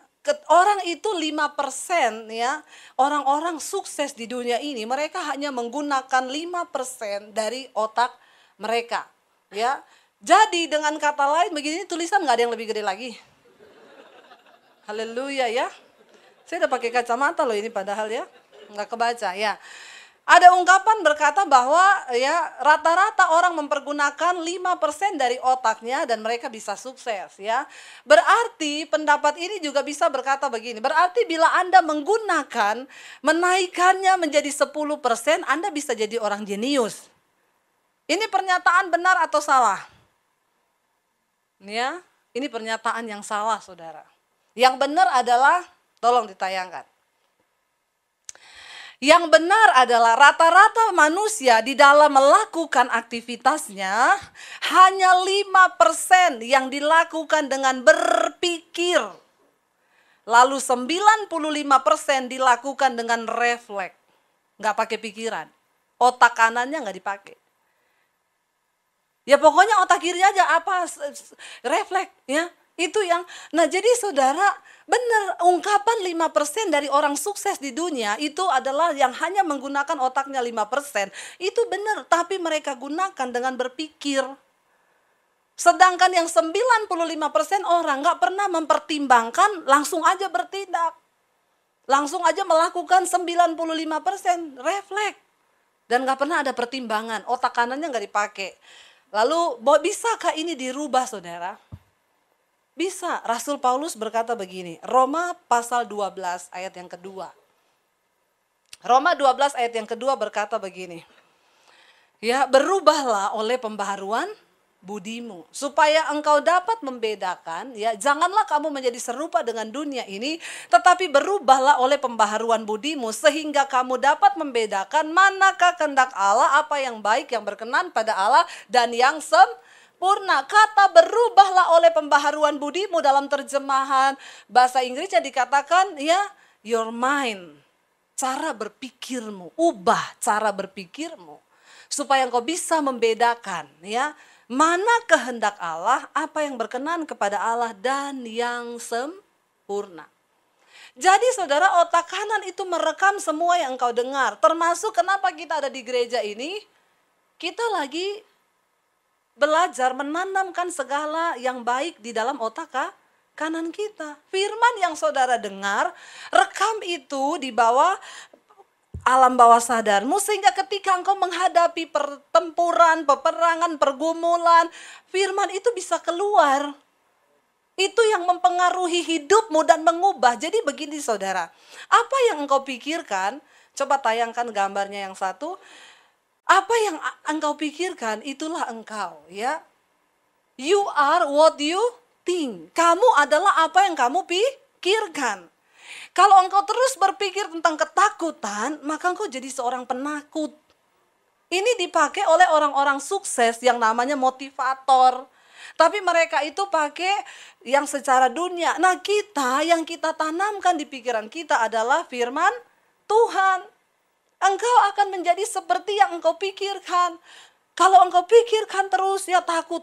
A: Orang itu 5% ya, orang-orang sukses di dunia ini, mereka hanya menggunakan 5% dari otak mereka. Ya. Jadi dengan kata lain begini, tulisan nggak ada yang lebih gede lagi. Haleluya ya. Saya udah pakai kacamata loh ini padahal ya, nggak kebaca ya. Ada ungkapan berkata bahwa ya rata-rata orang mempergunakan 5% dari otaknya dan mereka bisa sukses ya. Berarti pendapat ini juga bisa berkata begini. Berarti bila Anda menggunakan menaikkannya menjadi 10%, Anda bisa jadi orang jenius. Ini pernyataan benar atau salah? Ya, ini pernyataan yang salah, saudara. Yang benar adalah, tolong ditayangkan. Yang benar adalah rata-rata manusia di dalam melakukan aktivitasnya hanya 5% yang dilakukan dengan berpikir. Lalu 95% dilakukan dengan refleks. Nggak pakai pikiran. Otak kanannya nggak dipakai. Ya pokoknya otak kiri aja refleks ya. Itu yang, nah jadi saudara benar ungkapan 5% dari orang sukses di dunia itu adalah yang hanya menggunakan otaknya 5%. Itu benar, tapi mereka gunakan dengan berpikir. Sedangkan yang 95% orang nggak pernah mempertimbangkan, langsung aja bertindak. Langsung aja melakukan 95% refleks. Dan nggak pernah ada pertimbangan, otak kanannya nggak dipakai. Lalu bisakah ini dirubah, saudara? Bisa. Rasul Paulus berkata begini, Roma pasal 12 ayat yang kedua. Roma 12 ayat yang kedua berkata begini, ya berubahlah oleh pembaharuan budimu, supaya engkau dapat membedakan, ya janganlah kamu menjadi serupa dengan dunia ini, tetapi berubahlah oleh pembaharuan budimu, sehingga kamu dapat membedakan manakah kehendak Allah, apa yang baik, yang berkenan pada Allah, dan yang sempurna. Kata berubahlah oleh pembaharuan budimu dalam terjemahan bahasa Inggrisnya dikatakan ya your mind, cara berpikirmu, ubah cara berpikirmu supaya engkau bisa membedakan ya mana kehendak Allah, apa yang berkenan kepada Allah dan yang sempurna. Jadi saudara, otak kanan itu merekam semua yang engkau dengar, termasuk kenapa kita ada di gereja ini, kita lagi belajar menanamkan segala yang baik di dalam otak kanan kita. Firman yang saudara dengar, rekam itu di bawah alam bawah sadarmu, sehingga ketika engkau menghadapi pertempuran, peperangan, pergumulan, firman itu bisa keluar. Itu yang mempengaruhi hidupmu dan mengubah. Jadi begini saudara, apa yang engkau pikirkan, coba tayangkan gambarnya yang satu. Apa yang engkau pikirkan, itulah engkau ya. You are what you think. Kamu adalah apa yang kamu pikirkan. Kalau engkau terus berpikir tentang ketakutan, maka engkau jadi seorang penakut. Ini dipakai oleh orang-orang sukses yang namanya motivator. Tapi mereka itu pakai yang secara dunia. Nah kita, yang kita tanamkan di pikiran kita adalah firman Tuhan. Engkau akan menjadi seperti yang engkau pikirkan. Kalau engkau pikirkan terus ya takut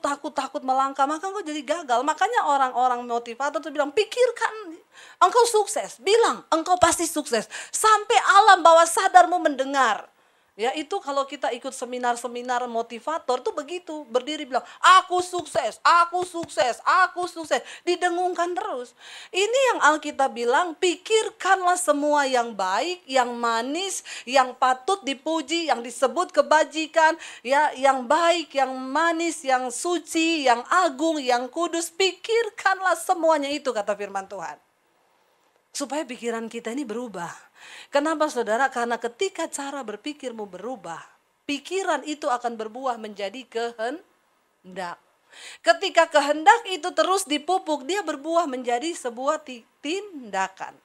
A: melangkah, maka engkau jadi gagal. Makanya orang-orang motivator itu bilang, pikirkan engkau sukses. Bilang engkau pasti sukses. Sampai alam bawah sadarmu mendengar. Ya itu kalau kita ikut seminar-seminar motivator tuh begitu. Berdiri bilang, aku sukses, aku sukses, aku sukses. Didengungkan terus. Ini yang Alkitab bilang, pikirkanlah semua yang baik, yang manis, yang patut dipuji, yang disebut kebajikan. Ya, yang baik, yang manis, yang suci, yang agung, yang kudus. Pikirkanlah semuanya itu, kata firman Tuhan. Supaya pikiran kita ini berubah. Kenapa saudara? Karena ketika cara berpikirmu berubah, pikiran itu akan berbuah menjadi kehendak. Ketika kehendak itu terus dipupuk, dia berbuah menjadi sebuah tindakan.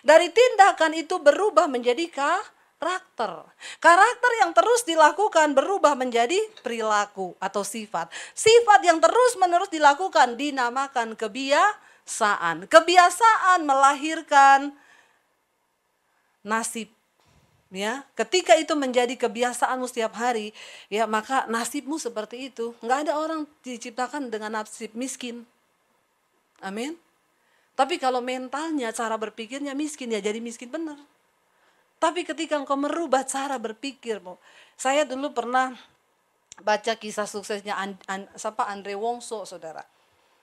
A: Dari tindakan itu berubah menjadi karakter. Karakter yang terus dilakukan berubah menjadi perilaku atau sifat. Sifat yang terus-menerus dilakukan dinamakan kebiasaan. Kebiasaan melahirkan nasib. Ya, ketika itu menjadi kebiasaanmu setiap hari, ya maka nasibmu seperti itu. Nggak ada orang diciptakan dengan nasib miskin. Amin. Tapi kalau mentalnya, cara berpikirnya miskin, ya jadi miskin benar. Tapi ketika engkau merubah cara berpikirmu, saya dulu pernah baca kisah suksesnya Andre Wongso, saudara.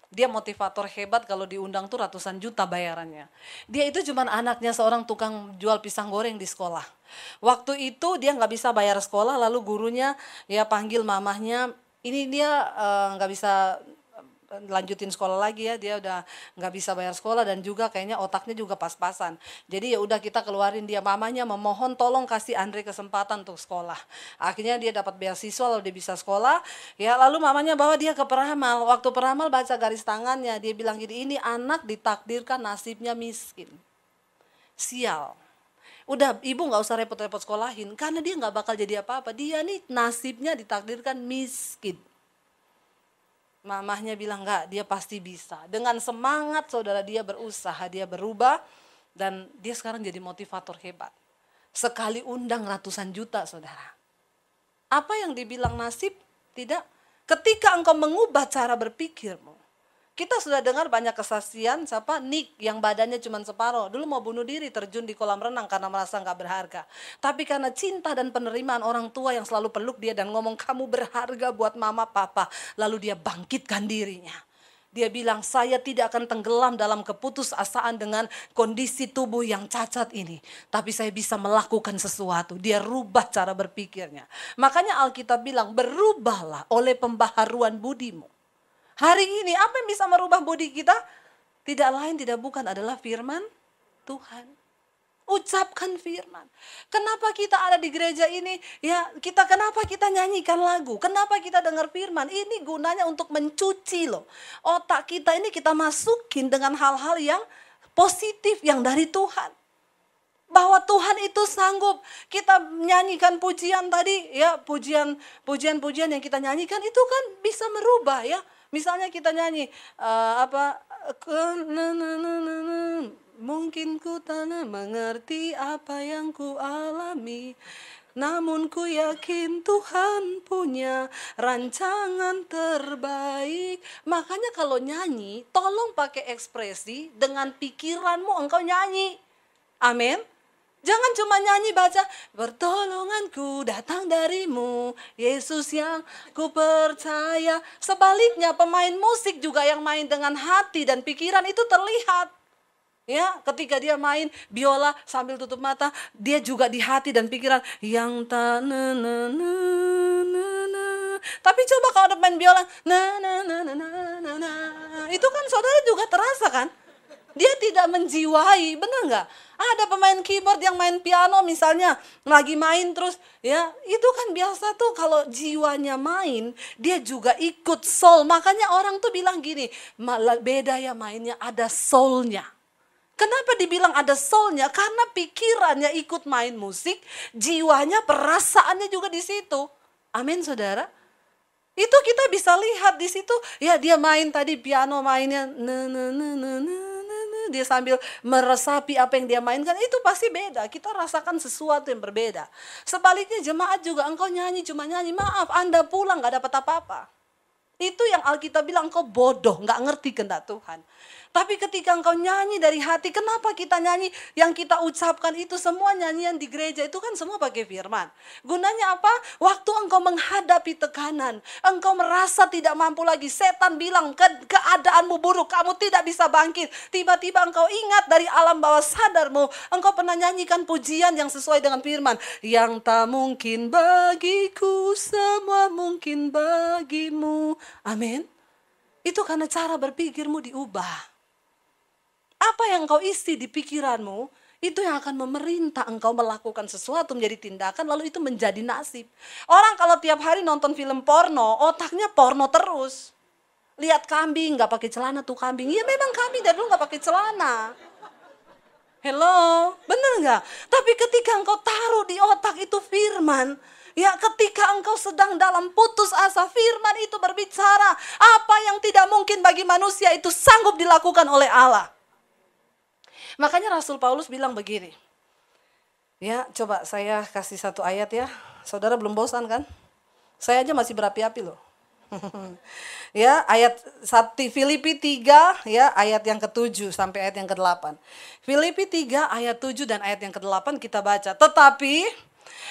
A: Dia motivator hebat, kalau diundang tuh ratusan juta bayarannya. Dia itu cuma anaknya seorang tukang jual pisang goreng di sekolah. Waktu itu dia nggak bisa bayar sekolah, lalu gurunya ya panggil mamahnya, ini dia nggak bisa lanjutin sekolah lagi ya, dia udah nggak bisa bayar sekolah dan juga kayaknya otaknya juga pas-pasan. Jadi ya udah kita keluarin dia. Mamanya memohon tolong kasih Andre kesempatan untuk sekolah. Akhirnya dia dapat beasiswa lalu dia bisa sekolah. Ya lalu mamanya bawa dia ke peramal. Waktu peramal baca garis tangannya, dia bilang gini, ini anak ditakdirkan nasibnya miskin. Sial. Udah ibu nggak usah repot-repot sekolahin karena dia nggak bakal jadi apa-apa. Dia nih nasibnya ditakdirkan miskin. Mamahnya bilang enggak, dia pasti bisa. Dengan semangat saudara dia berusaha, dia berubah dan dia sekarang jadi motivator hebat. Sekali undang ratusan juta saudara. Apa yang dibilang nasib? Tidak. Ketika engkau mengubah cara berpikirmu. Kita sudah dengar banyak kesaksian, siapa? Nick yang badannya cuma separuh. Dulu mau bunuh diri, terjun di kolam renang karena merasa nggak berharga. Tapi karena cinta dan penerimaan orang tua yang selalu peluk dia dan ngomong kamu berharga buat mama papa. Lalu dia bangkitkan dirinya. Dia bilang saya tidak akan tenggelam dalam keputusasaan dengan kondisi tubuh yang cacat ini. Tapi saya bisa melakukan sesuatu. Dia rubah cara berpikirnya. Makanya Alkitab bilang berubahlah oleh pembaharuan budimu. Hari ini apa yang bisa merubah budi kita? Tidak lain tidak bukan adalah firman Tuhan. Ucapkan firman. Kenapa kita ada di gereja ini? Ya, kenapa kita nyanyikan lagu? Kenapa kita dengar firman? Ini gunanya untuk mencuci loh. Otak kita ini kita masukin dengan hal-hal yang positif yang dari Tuhan. Bahwa Tuhan itu sanggup. Kita nyanyikan pujian tadi, ya pujian yang kita nyanyikan itu kan bisa merubah ya. Misalnya kita nyanyi mungkin ku tak mengerti apa yang ku alami, namun ku yakin Tuhan punya rancangan terbaik. Makanya kalau nyanyi, tolong pakai ekspresi dengan pikiranmu engkau nyanyi. Amin. Jangan cuma nyanyi baca, pertolonganku datang darimu, Yesus yang ku percaya. Sebaliknya pemain musik juga yang main dengan hati dan pikiran itu terlihat. Ya, ketika dia main biola sambil tutup mata, dia juga di hati dan pikiran yang tak Tapi coba kalau ada main biola itu kan saudara juga terasa kan? Dia tidak menjiwai, benar nggak? Ada pemain keyboard yang main piano misalnya, lagi main terus, ya itu kan biasa tuh kalau jiwanya main, dia juga ikut soul. Makanya orang tuh bilang gini, beda ya mainnya, ada soulnya. Kenapa dibilang ada soulnya? Karena pikirannya ikut main musik, jiwanya, perasaannya juga di situ. Amin saudara. Itu kita bisa lihat di situ, ya dia main tadi piano mainnya, dia sambil meresapi apa yang dia mainkan, itu pasti beda. Kita rasakan sesuatu yang berbeda. Sebaliknya jemaat juga, engkau nyanyi cuma nyanyi, maaf Anda pulang gak dapat apa-apa. Itu yang Alkitab bilang engkau bodoh, gak ngerti kehendak Tuhan. Tapi ketika engkau nyanyi dari hati, kenapa kita nyanyi? Yang kita ucapkan itu semua nyanyian di gereja itu kan semua pakai firman. Gunanya apa? Waktu engkau menghadapi tekanan, engkau merasa tidak mampu lagi, setan bilang keadaanmu buruk, kamu tidak bisa bangkit. Tiba-tiba engkau ingat dari alam bawah sadarmu, engkau pernah nyanyikan pujian yang sesuai dengan firman. Yang tak mungkin bagiku, semua mungkin bagimu. Amin. Itu karena cara berpikirmu diubah. Apa yang kau isi di pikiranmu, Itu yang akan memerintah engkau melakukan sesuatu menjadi tindakan, lalu itu menjadi nasib. Orang kalau tiap hari nonton film porno, otaknya porno terus. Lihat kambing, gak pakai celana tuh kambing. Iya memang kambing dari dulu gak pakai celana. Hello, bener gak? Tapi ketika engkau taruh di otak itu firman, ya ketika engkau sedang dalam putus asa, firman itu berbicara. Apa yang tidak mungkin bagi manusia itu sanggup dilakukan oleh Allah. Makanya Rasul Paulus bilang begini. Ya, coba saya kasih satu ayat ya. Saudara belum bosan kan? Saya aja masih berapi-api loh. Ya, ayat 1 Filipi 3 ya, ayat yang ke-7 sampai ayat yang ke-8. Filipi 3 ayat 7 dan ayat yang ke-8 kita baca. Tetapi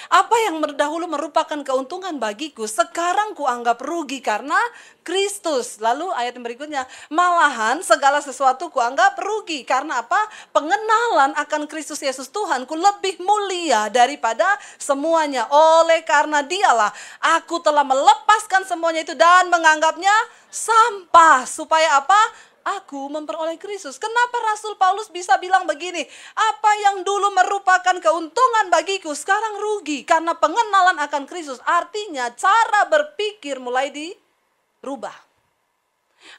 A: apa yang dahulu merupakan keuntungan bagiku, sekarang kuanggap rugi karena Kristus. Lalu ayat yang berikutnya, malahan segala sesuatu kuanggap rugi. Karena apa? Pengenalan akan Kristus Yesus Tuhanku lebih mulia daripada semuanya. Oleh karena dialah, aku telah melepaskan semuanya itu dan menganggapnya sampah. Supaya apa? Aku memperoleh Kristus. Kenapa Rasul Paulus bisa bilang begini? Apa yang dulu merupakan keuntungan bagiku sekarang rugi karena pengenalan akan Kristus. Artinya cara berpikir mulai dirubah.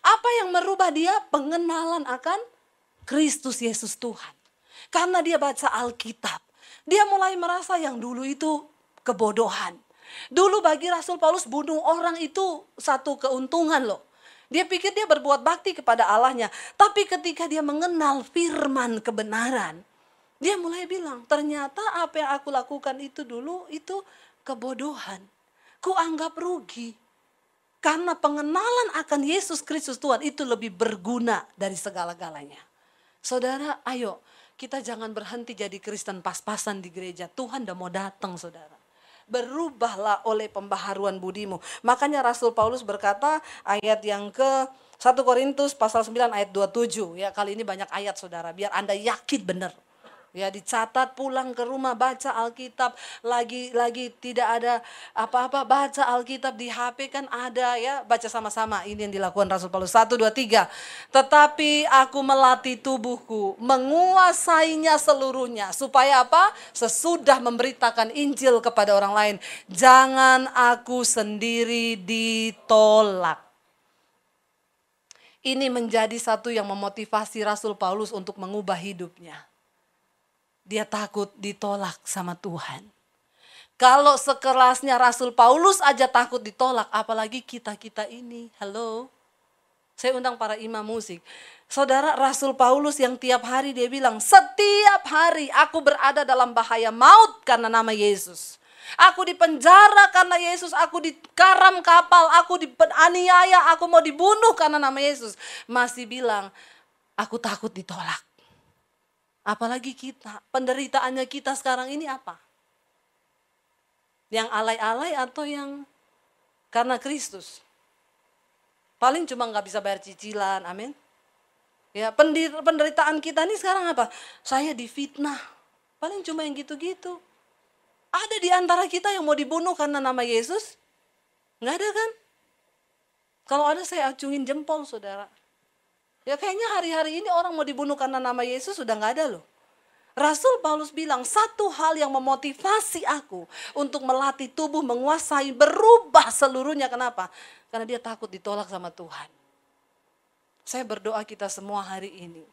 A: Apa yang merubah dia? Pengenalan akan Kristus Yesus Tuhan. Karena dia baca Alkitab. Dia mulai merasa yang dulu itu kebodohan. Dulu bagi Rasul Paulus bunuh orang itu satu keuntungan loh. Dia pikir dia berbuat bakti kepada Allahnya. Tapi ketika dia mengenal firman kebenaran, dia mulai bilang, ternyata apa yang aku lakukan itu dulu itu kebodohan. Kuanggap rugi. Karena pengenalan akan Yesus Kristus Tuhan itu lebih berguna dari segala-galanya. Saudara, ayo kita jangan berhenti jadi Kristen pas-pasan di gereja. Tuhan udah mau datang, saudara. Berubahlah oleh pembaharuan budimu. Makanya Rasul Paulus berkata ayat yang ke 1 Korintus pasal 9 ayat 27. Ya, kali ini banyak ayat saudara, biar Anda yakin benar. Ya, dicatat, pulang ke rumah baca Alkitab, lagi tidak ada apa-apa, baca Alkitab di HP kan ada ya, baca sama-sama. Ini yang dilakukan Rasul Paulus. 1, 2, 3. Tetapi aku melatih tubuhku, menguasainya seluruhnya. Supaya apa? Sesudah memberitakan Injil kepada orang lain, jangan aku sendiri ditolak. Ini menjadi satu yang memotivasi Rasul Paulus untuk mengubah hidupnya. Dia takut ditolak sama Tuhan. Kalau sekerasnya Rasul Paulus aja takut ditolak, apalagi kita-kita ini. Halo. Saya undang para imam musik. Saudara, Rasul Paulus yang tiap hari dia bilang, setiap hari aku berada dalam bahaya maut karena nama Yesus. Aku dipenjara karena Yesus, aku dikaram kapal, aku dianiaya, aku mau dibunuh karena nama Yesus. Masih bilang, aku takut ditolak. Apalagi kita, penderitaannya kita sekarang ini apa? Yang alay-alay atau yang karena Kristus? Paling cuma gak bisa bayar cicilan, amin. Ya, penderitaan kita ini sekarang apa? Saya difitnah, paling cuma yang gitu-gitu. Ada di antara kita yang mau dibunuh karena nama Yesus? Gak ada kan? Kalau ada saya acungin jempol saudara. Ya kayaknya hari-hari ini orang mau dibunuh karena nama Yesus sudah gak ada loh. Rasul Paulus bilang satu hal yang memotivasi aku untuk melatih tubuh, menguasai, berubah seluruhnya. Kenapa? Karena dia takut ditolak sama Tuhan. Saya berdoa kita semua hari ini.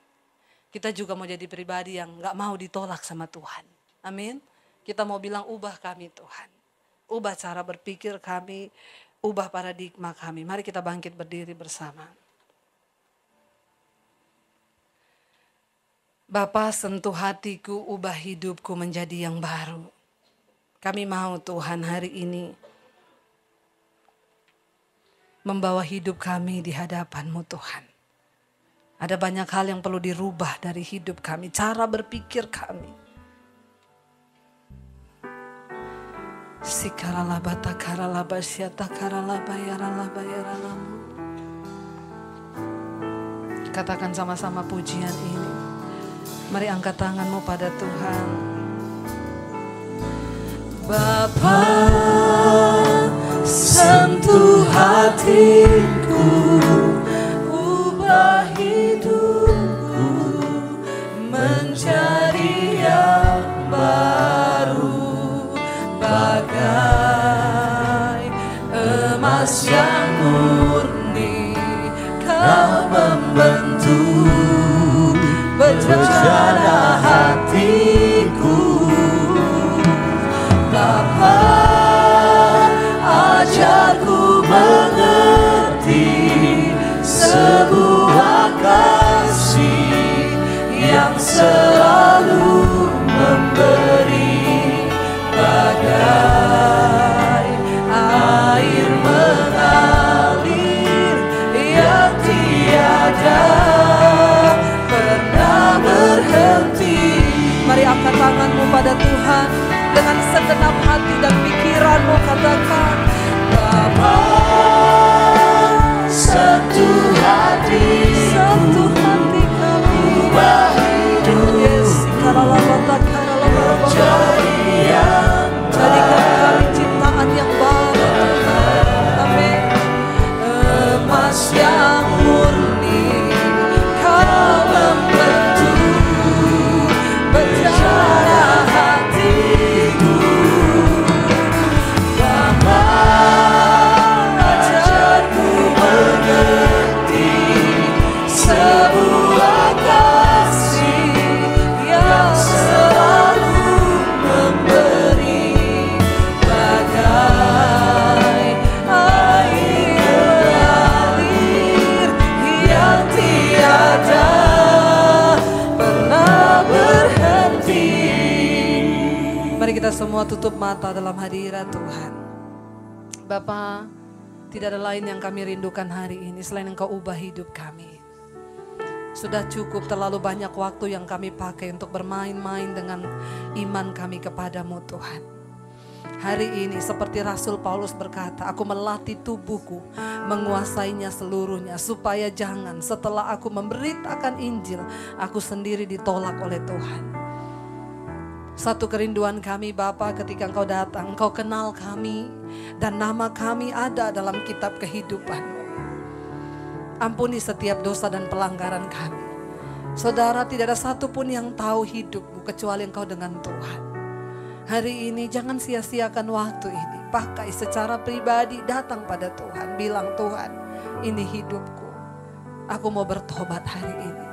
A: Kita juga mau jadi pribadi yang gak mau ditolak sama Tuhan. Amin. Kita mau bilang ubah kami Tuhan. Ubah cara berpikir kami, ubah paradigma kami. Mari kita bangkit berdiri bersama. Bapa, sentuh hatiku, ubah hidupku menjadi yang baru. Kami mau Tuhan hari ini membawa hidup kami di hadapan-Mu Tuhan. Ada banyak hal yang perlu dirubah dari hidup kami, cara berpikir kami. Sikaralaba takaralaba syatakaralaba yaralaba yaralamu. Katakan sama-sama pujian ini. Mari angkat tanganmu pada Tuhan. Bapa, sentuh hatiku, ubah hidupku menjadi
B: Berjana hatiku, Bapa, ajarku mengerti sebuah kasih yang selalu memberi, bagai air mengalir yang tiada pernah berhenti.
A: Mari angkat tanganmu pada Tuhan dengan segenap hati dan pikiranmu, katakan,
B: Bapa, satu hati
A: satu hati kami.
B: ubah hidup
A: Yes,
B: jadi yang
A: jadikan kami ciptaan yang baru, Tuhan. Amin.
B: emas yang murni, Kau membentuk berjana hatiku. Bapa, ajarku mengerti sebuah kasih yang selalu memberi, bagai air mengalir yang tiada pernah berhenti.
A: Mari kita semua tutup mata dalam hadirat Tuhan. Bapa, tidak ada lain yang kami rindukan hari ini selain Engkau ubah hidup kami. Sudah cukup terlalu banyak waktu yang kami pakai untuk bermain-main dengan iman kami kepadamu, Tuhan. Hari ini seperti Rasul Paulus berkata, aku melatih tubuhku, menguasainya seluruhnya, supaya jangan setelah aku memberitakan Injil, aku sendiri ditolak oleh Tuhan. Satu kerinduan kami Bapa, ketika Engkau datang, Engkau kenal kami, dan nama kami ada dalam kitab kehidupan-Mu. Ampuni setiap dosa dan pelanggaran kami. Saudara, tidak ada satupun yang tahu hidupmu kecuali Engkau dengan Tuhan. Hari ini jangan sia-siakan waktu ini. Pakai secara pribadi, datang pada Tuhan. Bilang, Tuhan, ini hidupku. Aku mau bertobat hari ini.